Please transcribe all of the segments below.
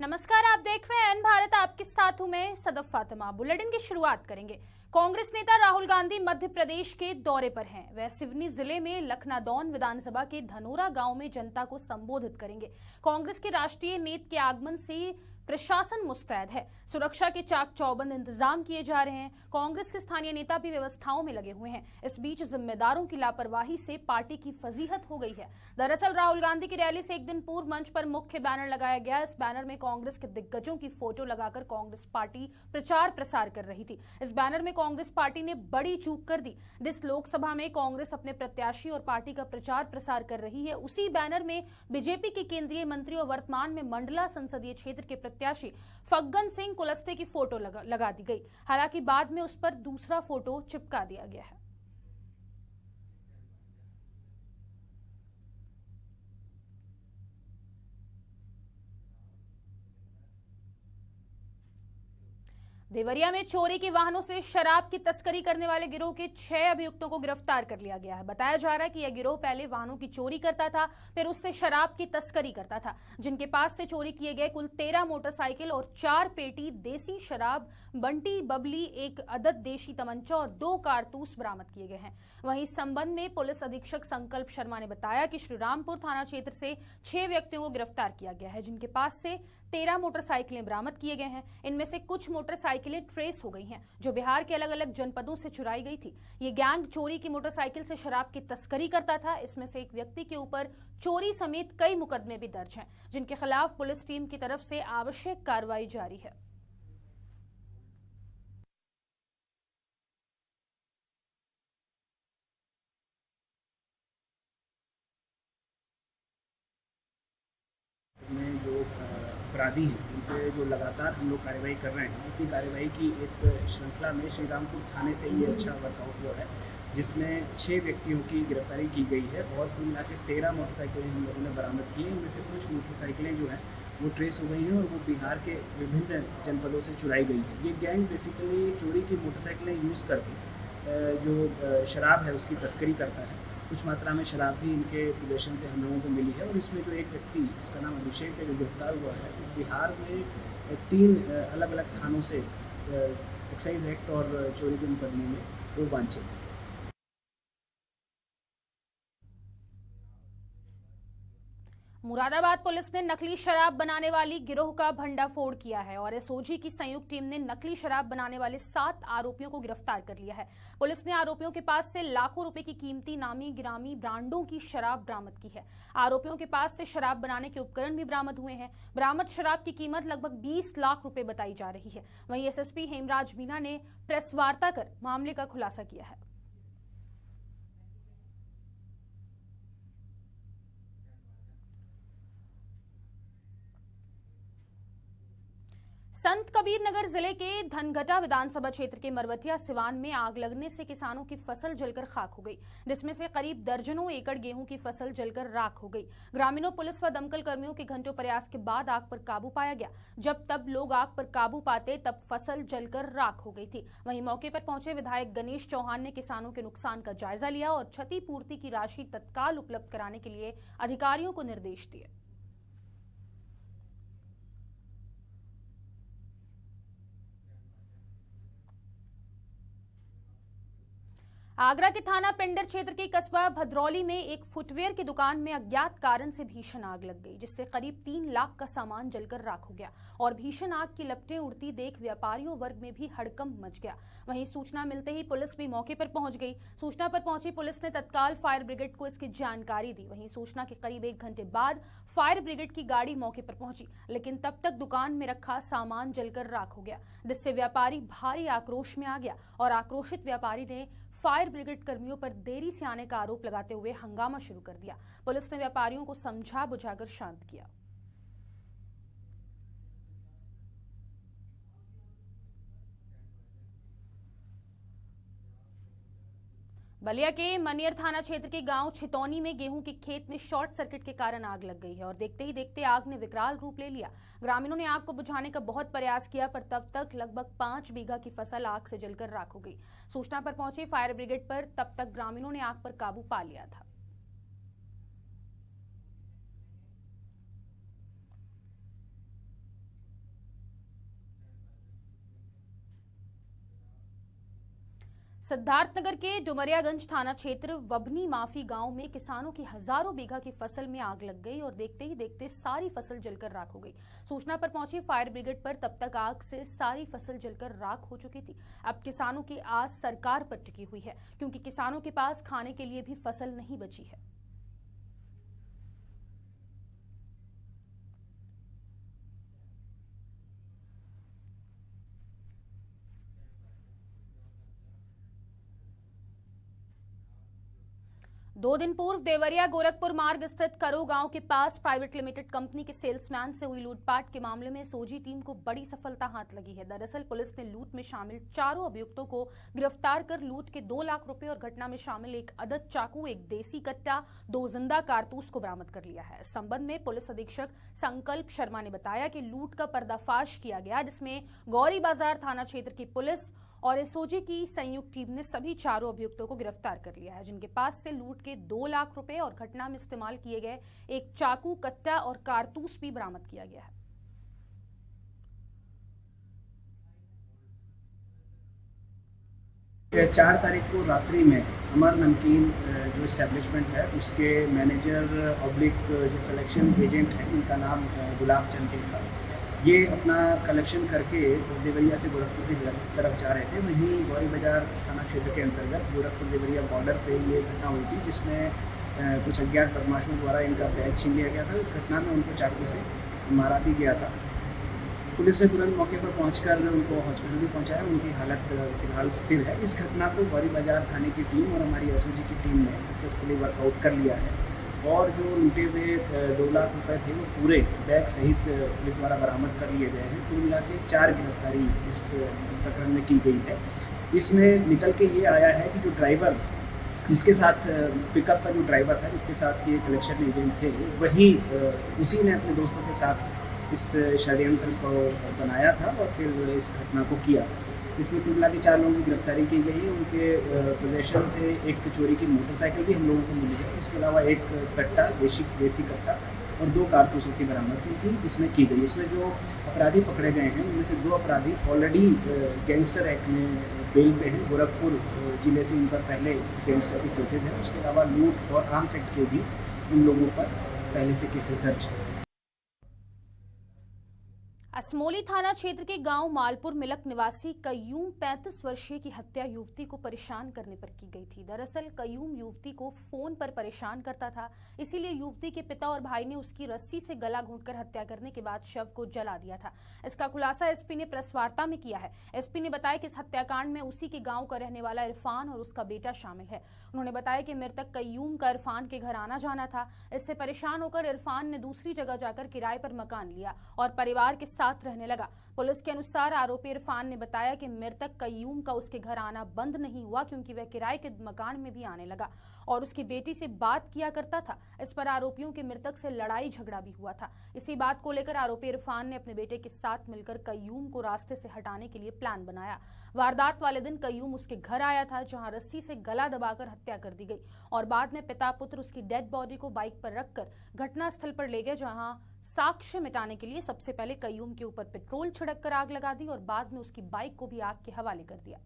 नमस्कार, आप देख रहे हैं एन भारत। आपके साथ हूं मैं सदफ फातिमा। बुलेटिन की शुरुआत करेंगे। कांग्रेस नेता राहुल गांधी मध्य प्रदेश के दौरे पर हैं। वह सिवनी जिले में लखनादौन विधानसभा के धनोरा गांव में जनता को संबोधित करेंगे। कांग्रेस के राष्ट्रीय नेता के आगमन से प्रशासन मुस्तैद है। सुरक्षा के चाक चौबंद इंतजाम किए जा रहे हैं। कांग्रेस के स्थानीय नेता भी व्यवस्थाओं में लगे हुए हैं। इस बीच जिम्मेदारों की लापरवाही से पार्टी की फजीहत हो गई है। दरअसल राहुल गांधी की रैली से एक दिन पूर्व मंच पर मुख्य बैनर लगाया गया। इस बैनर में कांग्रेस के दिग्गजों की फोटो लगाकर कांग्रेस पार्टी प्रचार प्रसार कर रही थी। इस बैनर में कांग्रेस पार्टी ने बड़ी चूक कर दी। जिस लोकसभा में कांग्रेस अपने प्रत्याशी और पार्टी का प्रचार प्रसार कर रही है, उसी बैनर में बीजेपी के केंद्रीय मंत्री और वर्तमान में मंडला संसदीय क्षेत्र के प्रत्याशी फग्गन सिंह कुलस्ते की फोटो लगा दी गई। हालांकि बाद में उस पर दूसरा फोटो चिपका दिया गया है। देवरिया में चोरी के वाहनों से शराब की तस्करी करने वाले गिरोह के 6 अभियुक्तों को गिरफ्तार कर लिया गया है। बताया जा रहा है कि यह गिरोह पहले वाहनों की चोरी करता था, फिर उससे शराब की तस्करी करता था। जिनके पास से चोरी किए गए कुल 13 मोटरसाइकिल और 4 पेटी देसी शराब, बंटी बबली, 1 अदद देशी तमंचा और 2 कारतूस बरामद किए गए हैं। वहीं इस संबंध में पुलिस अधीक्षक संकल्प शर्मा ने बताया कि श्रीरामपुर थाना क्षेत्र से 6 व्यक्तियों को गिरफ्तार किया गया है, जिनके पास से 13 मोटरसाइकिलें बरामद किए गए हैं। इनमें से कुछ मोटरसाइकिलें ट्रेस हो गई हैं, जो बिहार के अलग अलग जनपदों से चुराई गई थी। ये गैंग चोरी की मोटरसाइकिल से शराब की तस्करी करता था। इसमें से एक व्यक्ति के ऊपर चोरी समेत कई मुकदमे भी दर्ज हैं, जिनके खिलाफ पुलिस टीम की तरफ से आवश्यक कार्रवाई जारी है। में जो अपराधी हैं उन पर जो लगातार हम लोग कार्रवाई कर रहे हैं, इसी कार्रवाई की एक श्रृंखला में श्रीरामपुर थाने से ये अच्छा वर्कआउट हुआ है, जिसमें 6 व्यक्तियों की गिरफ्तारी की गई है और कुल मिला के 13 मोटरसाइकिलें हम लोगों ने बरामद की हैं। इनमें से कुछ मोटरसाइकिलें जो हैं वो ट्रेस हो गई हैं और वो बिहार के विभिन्न जनपदों से चुराई गई हैं। ये गैंग बेसिकली चोरी की मोटरसाइकिलें यूज़ करके जो शराब है उसकी तस्करी करता है। कुछ मात्रा में शराब भी इनके पोजीशन से हम लोगों को मिली है और इसमें जो एक व्यक्ति जिसका नाम अभिषेक है, जो गिरफ्तार हुआ है, तो बिहार में 3 अलग अलग थानों से एक्साइज एक्ट और चोरी के मुकदमों में वो वांछित है। मुरादाबाद पुलिस ने नकली शराब बनाने वाली गिरोह का भंडाफोड़ किया है और एसओजी की संयुक्त टीम ने नकली शराब बनाने वाले 7 आरोपियों को गिरफ्तार कर लिया है। पुलिस ने आरोपियों के पास से लाखों रुपए की कीमती नामी गिरामी ब्रांडों की शराब बरामद की है। आरोपियों के पास से शराब बनाने के उपकरण भी बरामद हुए हैं। बरामद शराब की कीमत लगभग 20 लाख रुपए बताई जा रही है। वहीं एसएसपी हेमराज मीना ने प्रेस वार्ता कर मामले का खुलासा किया है। संत कबीर नगर जिले के धनघटा विधानसभा क्षेत्र के मरवटिया सिवान में आग लगने से किसानों की फसल जलकर खाक हो गई, जिसमें से करीब दर्जनों एकड़ गेहूं की फसल जलकर राख हो गई। ग्रामीणों, पुलिस व दमकल कर्मियों के घंटों प्रयास के बाद आग पर काबू पाया गया। जब तब लोग आग पर काबू पाते तब फसल जलकर राख हो गई थी। वहीं मौके पर पहुंचे विधायक गणेश चौहान ने किसानों के नुकसान का जायजा लिया और क्षतिपूर्ति की राशि तत्काल उपलब्ध कराने के लिए अधिकारियों को निर्देश दिए। आगरा के थाना पिंडर क्षेत्र के कस्बा भद्रौली में एक फुटवेयर की दुकान में अज्ञात कारण से भीषण आग लग गई, जिससे करीब 3 लाख का सामान जलकर राख हो गया और भीषण आग की लपटें उड़ती देख व्यापारियों वर्ग में भी हड़कंप मच गया। वहीं सूचना मिलते ही पुलिस भी मौके पर पहुंच गई। सूचना पर पहुंची पुलिस ने तत्काल फायर ब्रिगेड को इसकी जानकारी दी। वहीं सूचना के करीब 1 घंटे बाद फायर ब्रिगेड की गाड़ी मौके पर पहुंची, लेकिन तब तक दुकान में रखा सामान जलकर राख हो गया, जिससे व्यापारी भारी आक्रोश में आ गया और आक्रोशित व्यापारी ने फायर ब्रिगेड कर्मियों पर देरी से आने का आरोप लगाते हुए हंगामा शुरू कर दिया। पुलिस ने व्यापारियों को समझा बुझाकर शांत किया। बलिया के मनियर थाना क्षेत्र के गांव छितौनी में गेहूं के खेत में शॉर्ट सर्किट के कारण आग लग गई है और देखते ही देखते आग ने विकराल रूप ले लिया। ग्रामीणों ने आग को बुझाने का बहुत प्रयास किया, पर तब तक लगभग 5 बीघा की फसल आग से जलकर राख हो गई। सूचना पर पहुंचे फायर ब्रिगेड पर तब तक ग्रामीणों ने आग पर काबू पा लिया था। सिद्धार्थनगर के डुमरियागंज थाना क्षेत्र वबनी माफी गांव में किसानों की हजारों बीघा की फसल में आग लग गई और देखते ही देखते सारी फसल जलकर राख हो गई। सूचना पर पहुंची फायर ब्रिगेड पर तब तक आग से सारी फसल जलकर राख हो चुकी थी। अब किसानों की आस सरकार पर टिकी हुई है, क्योंकि किसानों के पास खाने के लिए भी फसल नहीं बची है। दो दिन पूर्व देवरिया गोरखपुर मार्ग स्थित करो गांव के पास प्राइवेट लिमिटेड कंपनी के सेल्समैन से हुई लूटपाट के मामले में सोजी टीम को बड़ी सफलता हाथ लगी है। दरअसल पुलिस ने लूट में शामिल चारों अभियुक्तों को गिरफ्तार कर लूट के 2 लाख रुपए और घटना में शामिल एक अदद चाकू, एक देसी कट्टा, 2 जिंदा कारतूस को बरामद कर लिया है। इस संबंध में पुलिस अधीक्षक संकल्प शर्मा ने बताया कि लूट का पर्दाफाश किया गया, जिसमें गौरी बाजार थाना क्षेत्र की पुलिस और एसओजी की संयुक्त टीम ने सभी चारों अभियुक्तों को गिरफ्तार कर लिया है, जिनके पास से लूट के 2 लाख रुपए और घटना में इस्तेमाल किए गए एक चाकू, कट्टा और कारतूस भी बरामद किया गया है। यह 4 तारीख को रात्रि में अमर नमकीन जो इस्टेब्लिशमेंट है उसके मैनेजर ऑब्लिक जो कलेक्शन एजेंट हैं, इनका नाम गुलाब चंद जी था। ये अपना कलेक्शन करके देवरिया से गोरखपुर की तरफ जा रहे थे। वहीं गौरी बाजार थाना क्षेत्र के अंतर्गत गोरखपुर देवरिया बॉर्डर पे ये घटना हुई थी, जिसमें कुछ अज्ञात बदमाशों द्वारा इनका बैग छीन लिया गया था। इस घटना में उनको चाकू से मारा भी गया था। पुलिस ने तुरंत मौके पर पहुंचकर उनको हॉस्पिटल भी पहुंचाया। उनकी हालत फिलहाल स्थिर है। इस घटना को गौरी बाजार थाने की टीम और हमारी एसओजी की टीम ने सक्सेसफुली वर्कआउट कर लिया है और जो लूटे हुए 2 लाख रुपए थे वो पूरे बैग सहित पुलिस द्वारा बरामद कर लिए गए हैं। कुल मिला के 4 गिरफ्तारी इस प्रकरण में की गई है। इसमें निकल के ये आया है कि जो ड्राइवर, जिसके साथ पिकअप का जो ड्राइवर था, जिसके साथ ये कलेक्शन एजेंट थे, वही उसी ने अपने दोस्तों के साथ इस षड्यंत्र को बनाया था और फिर इस घटना को किया। इसमें कुल मिला के 4 लोगों की गिरफ्तारी की गई है। उनके पोजेशन से एक चोरी की मोटरसाइकिल भी हम लोगों को मिली है। उसके अलावा एक कट्टा, देसी कट्टा और 2 कारतूसों की बरामदगी इसमें की गई। इसमें जो अपराधी पकड़े गए हैं उनमें से 2 अपराधी ऑलरेडी गैंगस्टर एक्ट में बेल पे हैं। गोरखपुर जिले से इन पर पहले गैंगस्टर के केसेज हैं। उसके अलावा लूट और आर्म्स एक्ट के भी इन लोगों पर पहले से केसेज दर्ज हैं। असमोली थाना क्षेत्र के गांव मालपुर मिलक निवासी कयूम 35 वर्षीय की हत्या युवती को परेशान करने पर की गई थी। दरअसल कयूम युवती को फोन पर परेशान करता था, इसीलिए युवती के पिता और भाई ने उसकी रस्सी से गला घोंटकर हत्या करने के बाद शव को जला दिया था। इसका खुलासा एसपी ने प्रेस वार्ता में किया है। एसपी ने बताया कि इस हत्याकांड में उसी के गाँव का रहने वाला इरफान और उसका बेटा शामिल है। उन्होंने बताया कि मृतक कयूम का इरफान के घर आना जाना था। इससे परेशान होकर इरफान ने दूसरी जगह जाकर किराए पर मकान लिया और परिवार के साथ रहने लगा। पुलिस के अनुसार आरोपी इरफान ने बताया कि मृतक कयूम का उसके घर आना बंद नहीं हुआ, क्योंकि वह किराए के मकान में भी आने लगा और उसकी बेटी से बात किया करता था। इस पर आरोपियों के मृतक से लड़ाई झगड़ा भी हुआ था। इसी बात को लेकर आरोपी इरफान ने अपने बेटे के साथ मिलकर कयूम को रास्ते से हटाने के लिए प्लान बनाया। वारदात वाले दिन कयूम उसके घर आया था, जहां रस्सी से गला दबाकर हत्या कर दी गई और बाद में पिता पुत्र उसकी डेड बॉडी को बाइक पर रखकर घटनास्थल पर ले गए, जहां साक्ष्य मिटाने के लिए सबसे पहले कयूम के ऊपर पेट्रोल छिड़क कर आग लगा दी और बाद में उसकी बाइक को भी आग के हवाले कर दिया।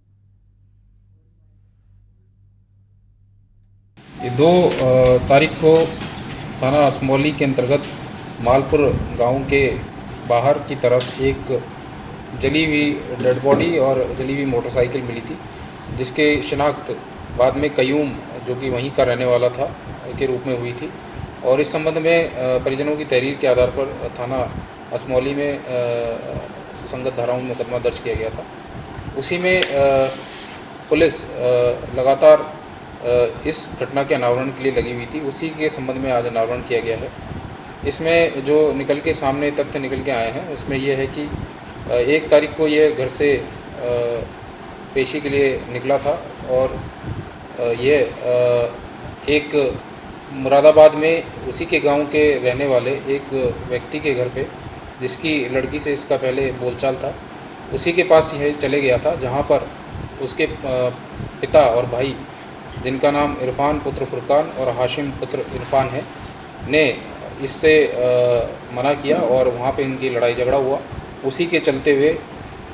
ये 2 तारीख को थाना असमोली के अंतर्गत मालपुर गांव के बाहर की तरफ एक जली हुई डेड बॉडी और जली हुई मोटरसाइकिल मिली थी, जिसके शिनाख्त बाद में कयूम, जो कि वहीं का रहने वाला था, के रूप में हुई थी। और इस संबंध में परिजनों की तहरीर के आधार पर थाना असमौली में संगत धाराओं में मुकदमा दर्ज किया गया था। उसी में पुलिस लगातार इस घटना के अनावरण के लिए लगी हुई थी। उसी के संबंध में आज अनावरण किया गया है। इसमें जो निकल के सामने तथ्य निकल के आए हैं उसमें यह है कि 1 तारीख को ये घर से पेशी के लिए निकला था और ये एक मुरादाबाद में उसी के गांव के रहने वाले एक व्यक्ति के घर पे, जिसकी लड़की से इसका पहले बोलचाल था, उसी के पास यह चले गया था, जहां पर उसके पिता और भाई, जिनका नाम इरफान पुत्र फुरकान और हाशिम पुत्र इरफान है, ने इससे मना किया और वहां पे इनकी लड़ाई झगड़ा हुआ। उसी के चलते हुए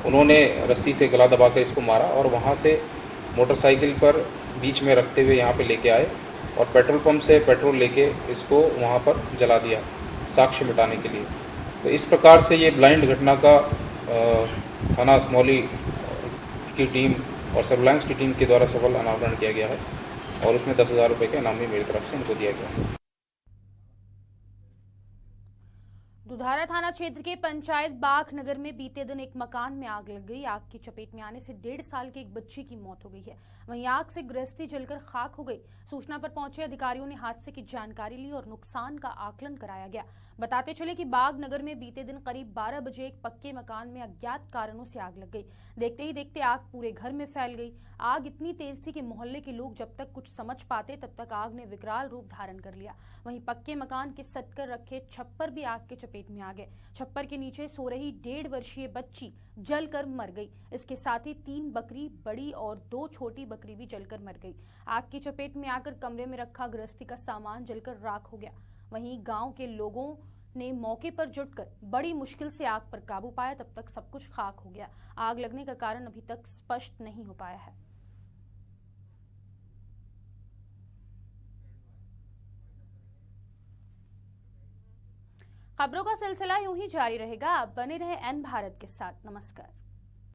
उन्होंने रस्सी से गला दबाकर इसको मारा और वहां से मोटरसाइकिल पर बीच में रखते हुए यहाँ पे लेके आए और पेट्रोल पंप से पेट्रोल लेके इसको वहाँ पर जला दिया साक्ष्य मिटाने के लिए। तो इस प्रकार से ये ब्लाइंड घटना का थाना असमौली की टीम और सर्विलांस की टीम के द्वारा सफल अनावरण किया गया है और उसमें 10,000 रुपये का इनाम भी मेरी तरफ से इनको दिया गया है। दुधारा थाना क्षेत्र के पंचायत बाख नगर में बीते दिन एक मकान में आग लग गई। आग की चपेट में आने से 1.5 साल के एक बच्चे की मौत हो गई है। वहीं आग से गृहस्थी जलकर खाक हो गई। सूचना पर पहुंचे अधिकारियों ने हादसे की जानकारी ली और नुकसान का आकलन कराया गया। बताते चले कि बाग नगर में बीते दिन करीब 12 बजे एक पक्के मकान में अज्ञात कारणों से आग लग गई। देखते ही देखते आग पूरे घर में फैल गई। आग इतनी तेज थी कि मोहल्ले के लोग जब तक कुछ समझ पाते तब तक आग ने विकराल रूप धारण कर लिया। वहीं पक्के मकान के सटकर रखे छप्पर भी आग के चपेट में आ गए। छप्पर के नीचे सो रही 1.5 वर्षीय बच्ची जलकर मर गई। इसके साथ ही 3 बकरी बड़ी और 2 छोटी बकरी भी जलकर मर गई। आग की चपेट में आकर कमरे में रखा गृहस्थी का सामान जलकर राख हो गया। वहीं गांव के लोगों ने मौके पर जुटकर बड़ी मुश्किल से आग पर काबू पाया। तब तक सब कुछ खाक हो गया। आग लगने का कारण अभी तक स्पष्ट नहीं हो पाया है। खबरों का सिलसिला यूं ही जारी रहेगा। आप बने रहे एन भारत के साथ। नमस्कार।